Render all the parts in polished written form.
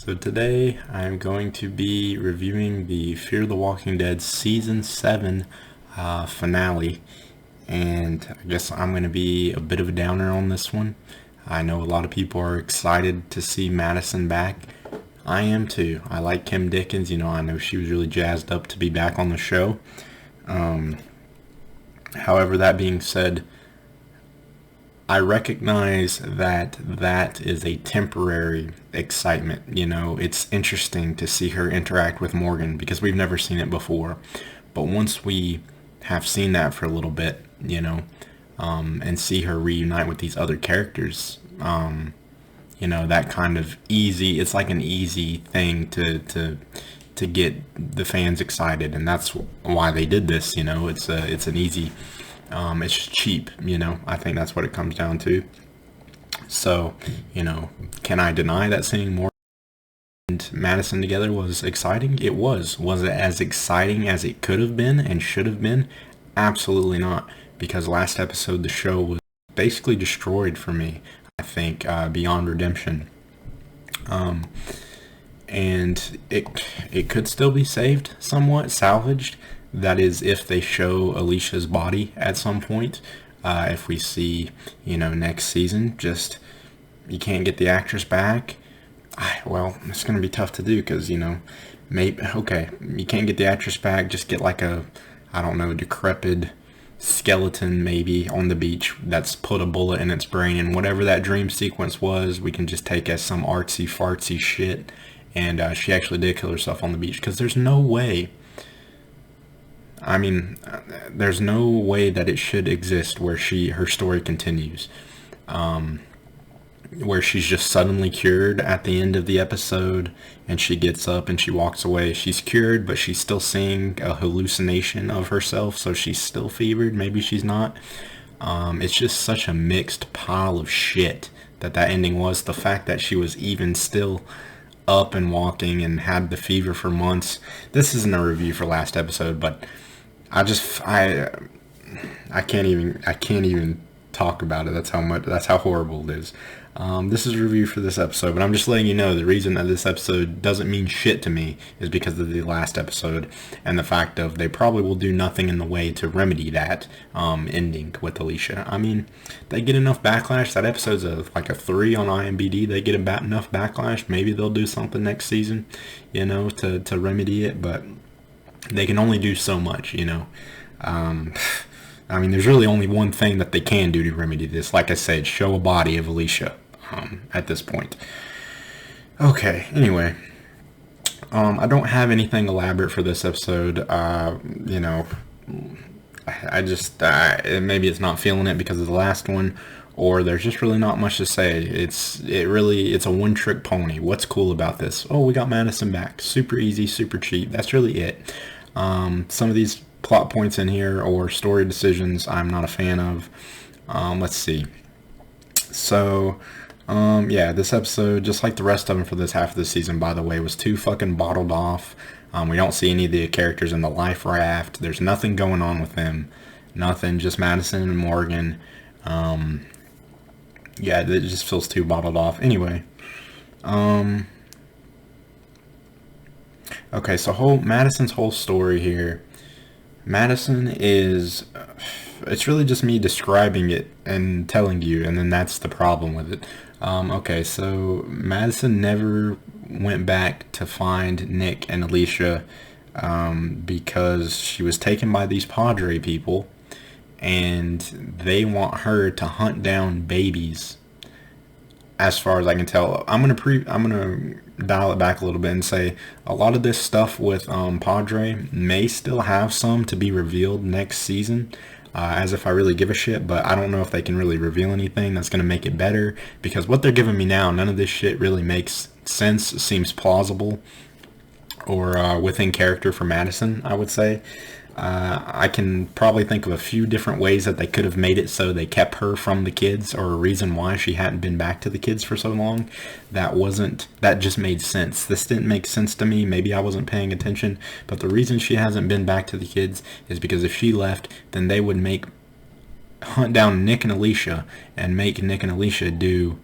So today I'm going to be reviewing the Fear the Walking Dead Season 7 finale, and I guess I'm going to be a bit of a downer on this one. I know a lot of people are excited to see Madison back. I am too. I like Kim Dickens, I know she was really jazzed up to be back on the show. However, that being said, I recognize that is a temporary excitement. It's interesting to see her interact with Morgan because we've never seen it before. But once we have seen that for a little bit, and see her reunite with these other characters, that kind of easy, it's like an easy thing to get the fans excited. And that's why they did this, it's an easy, it's just cheap, I think that's what it comes down to. So, can I deny that seeing Morgan and Madison together was exciting? It was. Was it as exciting as it could have been and should have been? Absolutely not. Because last episode, the show was basically destroyed for me, I think, beyond redemption. And it could still be saved somewhat, salvaged. That is, if they show Alicia's body at some point. If we see, next season, just you can't get the actress back. Well, it's going to be tough to do because, maybe, okay, you can't get the actress back. Just get like a, I don't know, decrepit skeleton maybe on the beach that's put a bullet in its brain. And whatever that dream sequence was, we can just take as some artsy fartsy shit. And she actually did kill herself on the beach because there's no way. There's no way that it should exist where her story continues, where she's just suddenly cured at the end of the episode and she gets up and she walks away. She's cured, but she's still seeing a hallucination of herself, so she's still fevered. Maybe she's not. It's just such a mixed pile of shit that ending was. The fact that she was even still up and walking and had the fever for months. This isn't a review for last episode, but I can't even talk about it. That's how horrible it is. This is a review for this episode, but I'm just letting you know the reason that this episode doesn't mean shit to me is because of the last episode and the fact of they probably will do nothing in the way to remedy that ending with Alicia. They get enough backlash. That episode's like a 3 on IMDb. They get enough backlash. Maybe they'll do something next season, to remedy it, but they can only do so much, there's really only one thing that they can do to remedy this. Like I said, show a body of Alicia at this point. Okay, anyway. I don't have anything elaborate for this episode. I just, maybe it's not feeling it because of the last one, or there's just really not much to say. It's a one-trick pony. What's cool about this? Oh, we got Madison back. Super easy, super cheap. That's really it. Some of these plot points in here or story decisions I'm not a fan of. Let's see. So, this episode, just like the rest of them for this half of the season, by the way, was too fucking bottled off. We don't see any of the characters in the life raft. There's nothing going on with them. Nothing, just Madison and Morgan. It just feels too bottled off. Anyway. Okay, so Madison's whole story here. Madison is, it's really just me describing it and telling you, and then that's the problem with it. Okay, so Madison never went back to find Nick and Alicia because she was taken by these Padre people, and they want her to hunt down babies. As far as I can tell, I'm gonna dial it back a little bit and say a lot of this stuff with Padre may still have some to be revealed next season, as if I really give a shit. But I don't know if they can really reveal anything that's gonna make it better, because what they're giving me now, none of this shit really makes sense, seems plausible, or within character for Madison, I would say. I can probably think of a few different ways that they could have made it so they kept her from the kids, or a reason why she hadn't been back to the kids for so long. That just made sense. This didn't make sense to me. Maybe I wasn't paying attention, but the reason she hasn't been back to the kids is because if she left, then they would hunt down Nick and Alicia and make Nick and Alicia do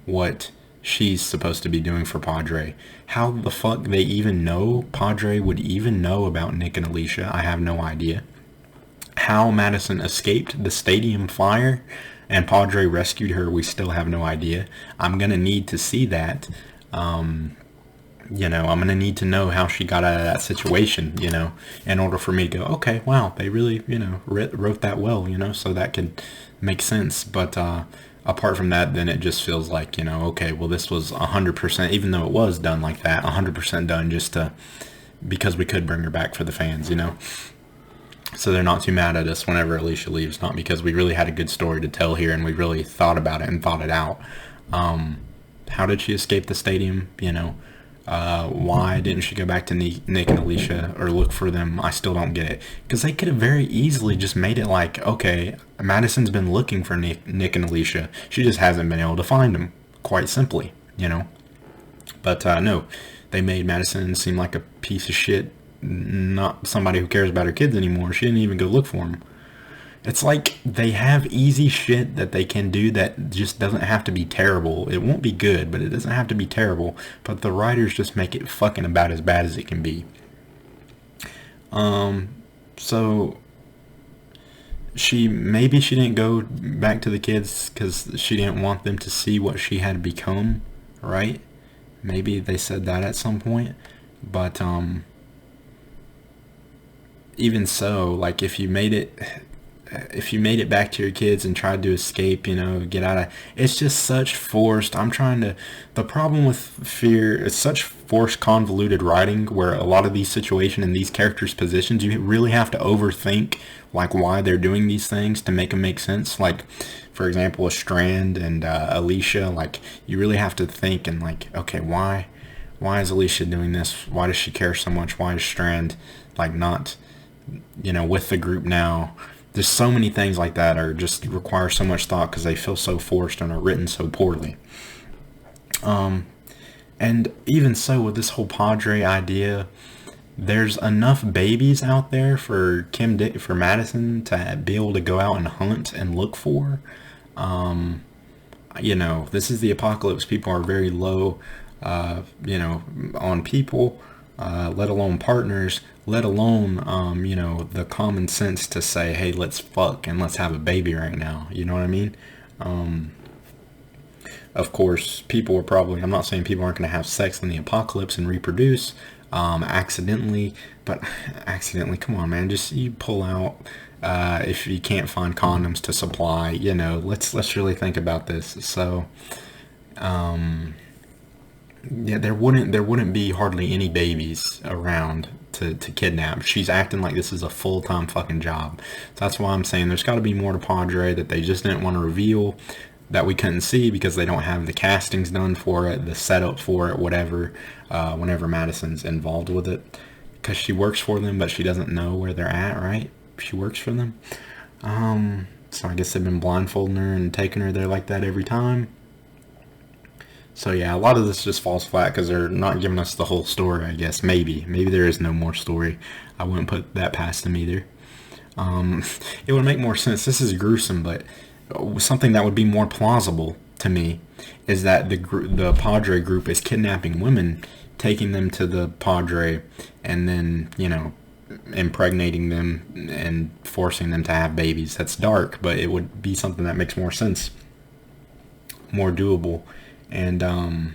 what she's supposed to be doing for Padre. How the fuck they even know Padre would even know about Nick and Alicia, I have no idea. How Madison escaped the stadium fire and Padre rescued her, we still have no idea. I'm gonna need to see that. I'm gonna need to know how she got out of that situation, in order for me to go, okay, wow, they really, wrote that well, so that could make sense. But apart from that, then it just feels like, okay, well, this was 100%, even though it was done like that, 100% done just because we could bring her back for the fans, So they're not too mad at us whenever Alicia leaves, not because we really had a good story to tell here and we really thought about it and thought it out. How did she escape the stadium? Why didn't she go back to Nick and Alicia or look for them? I still don't get it. Because they could have very easily just made it like, okay, Madison's been looking for Nick and Alicia. She just hasn't been able to find them, quite simply, But no, they made Madison seem like a piece of shit, not somebody who cares about her kids anymore. She didn't even go look for them. It's like they have easy shit that they can do that just doesn't have to be terrible. It won't be good, but it doesn't have to be terrible. But the writers just make it fucking about as bad as it can be. So maybe she didn't go back to the kids because she didn't want them to see what she had become, right? Maybe they said that at some point. But even so, like if you made it back to your kids and tried to escape, get out of, it's just such forced, the problem with Fear is such forced, convoluted writing where a lot of these situations and these characters' positions, you really have to overthink, like, why they're doing these things to make them make sense. Like, for example, Strand and Alicia, like, you really have to think and, like, okay, why is Alicia doing this? Why does she care so much? Why is Strand, like, not, with the group now? There's so many things like that are just require so much thought because they feel so forced and are written so poorly. And even so, with this whole Padre idea, there's enough babies out there for for Madison to be able to go out and hunt and look for. This is the apocalypse. People are very low, on people, let alone partners, let alone, the common sense to say, hey, let's fuck and let's have a baby right now. You know what I mean? Of course, people are probably, I'm not saying people aren't going to have sex in the apocalypse and reproduce, accidentally, but accidentally, come on, man, just you pull out, if you can't find condoms to supply, let's really think about this. So, yeah, there wouldn't be hardly any babies around to kidnap. She's acting like this is a full-time fucking job. So that's why I'm saying there's got to be more to Padre that they just didn't want to reveal, that we couldn't see because they don't have the castings done for it, the setup for it, whatever, whenever Madison's involved with it. Because she works for them, but she doesn't know where they're at, right? She works for them. So I guess they've been blindfolding her and taking her there like that every time. So yeah, a lot of this just falls flat because they're not giving us the whole story, I guess. Maybe there is no more story. I wouldn't put that past them either. It would make more sense. This is gruesome, but something that would be more plausible to me is that the Padre group is kidnapping women, taking them to the Padre, and then, impregnating them and forcing them to have babies. That's dark, but it would be something that makes more sense, more doable. And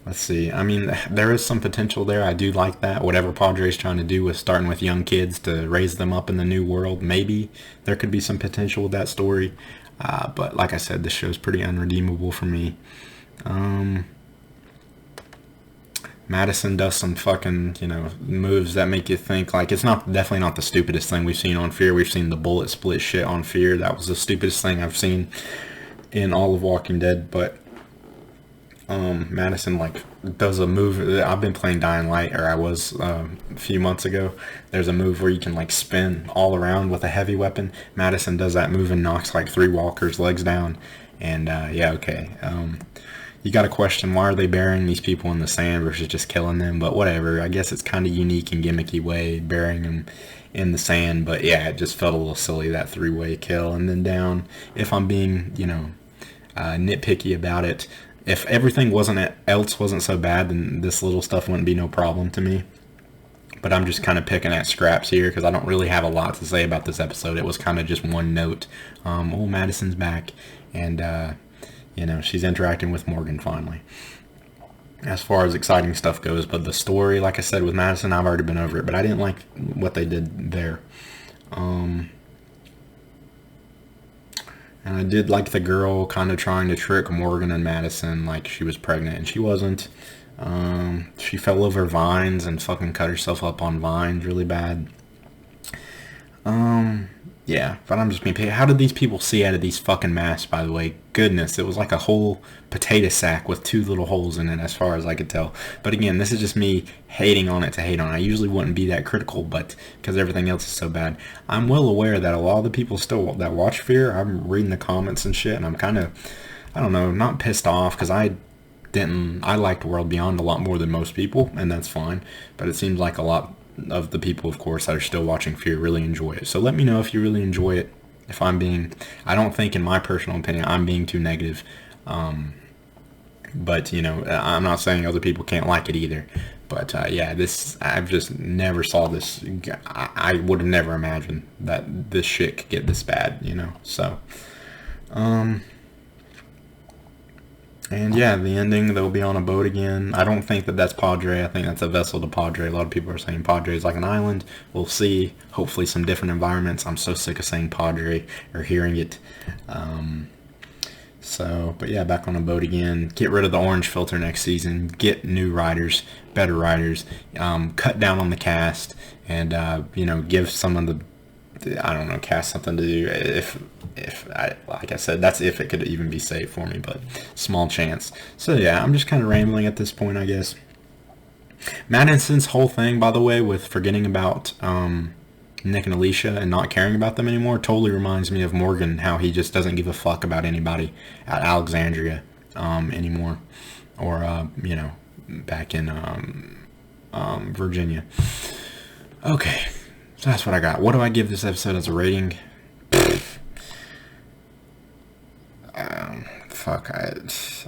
let's see, I mean, there is some potential there. I do like that. Whatever Padre's trying to do with starting with young kids to raise them up in the new world, maybe there could be some potential with that story. But like I said, this show's pretty unredeemable for me. Madison does some fucking, moves that make you think. Like, it's definitely not the stupidest thing we've seen on Fear. We've seen the bullet split shit on Fear. That was the stupidest thing I've seen in all of Walking Dead. But Madison does a move. I've been playing Dying Light, or I was a few months ago. There's a move where you can spin all around with a heavy weapon. Madison does that move and knocks 3 walkers' legs down. And yeah, okay. You got to question, why are they burying these people in the sand versus just killing them? But whatever. I guess it's kind of unique and gimmicky way burying them in the sand. But yeah, it just felt a little silly, that 3-way kill. And then down, if I'm being nitpicky about it, if everything wasn't so bad, then this little stuff wouldn't be no problem to me. But I'm just kind of picking at scraps here because I don't really have a lot to say about this episode. It was kind of just one note. Madison's back, and she's interacting with Morgan finally. As far as exciting stuff goes, but the story, like I said, with Madison, I've already been over it. But I didn't like what they did there. And I did like the girl kind of trying to trick Morgan and Madison like she was pregnant, and she wasn't. She fell over vines and fucking cut herself up on vines really bad. Yeah, but I'm just being paid. How did these people see out of these fucking masks, by the way? Goodness, it was like a whole potato sack with 2 little holes in it as far as I could tell. But again, this is just me hating on it to hate on it. I usually wouldn't be that critical, but because everything else is so bad. I'm well aware that a lot of the people still that watch Fear, I'm reading the comments and shit, and I'm kind of, I don't know, not pissed off because I liked World Beyond a lot more than most people, and that's fine. But it seems like a lot of the people, of course, that are still watching Fear really enjoy it. So let me know if you really enjoy it. If I don't think, in my personal opinion, I'm being too negative. But, I'm not saying other people can't like it either. But, I've just never saw this. I would have never imagined that this shit could get this bad, So, and yeah, the ending, they'll be on a boat again. I don't think that that's Padre. I think that's a vessel to Padre. A lot of people are saying Padre is like an island. We'll see. Hopefully some different environments. I'm so sick of saying Padre or hearing it. But yeah, back on a boat again. Get rid of the orange filter next season. Get new writers, better writers. Cut down on the cast and, give some of the, cast something to do. Like I said, that's if it could even be saved for me, but small chance. So yeah, I'm just kind of rambling at this point, I guess. Madison's whole thing, by the way, with forgetting about Nick and Alicia and not caring about them anymore, totally reminds me of Morgan, how he just doesn't give a fuck about anybody at Alexandria anymore, or back in Virginia. Okay. So that's what I got. What do I give this episode as a rating?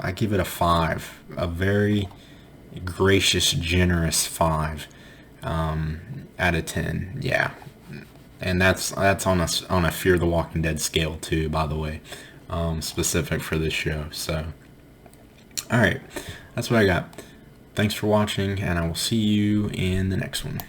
I give it a 5. A very gracious, generous 5 out of 10. Yeah. And that's on a Fear the Walking Dead scale too, by the way. Specific for this show. So, alright. That's what I got. Thanks for watching, and I will see you in the next one.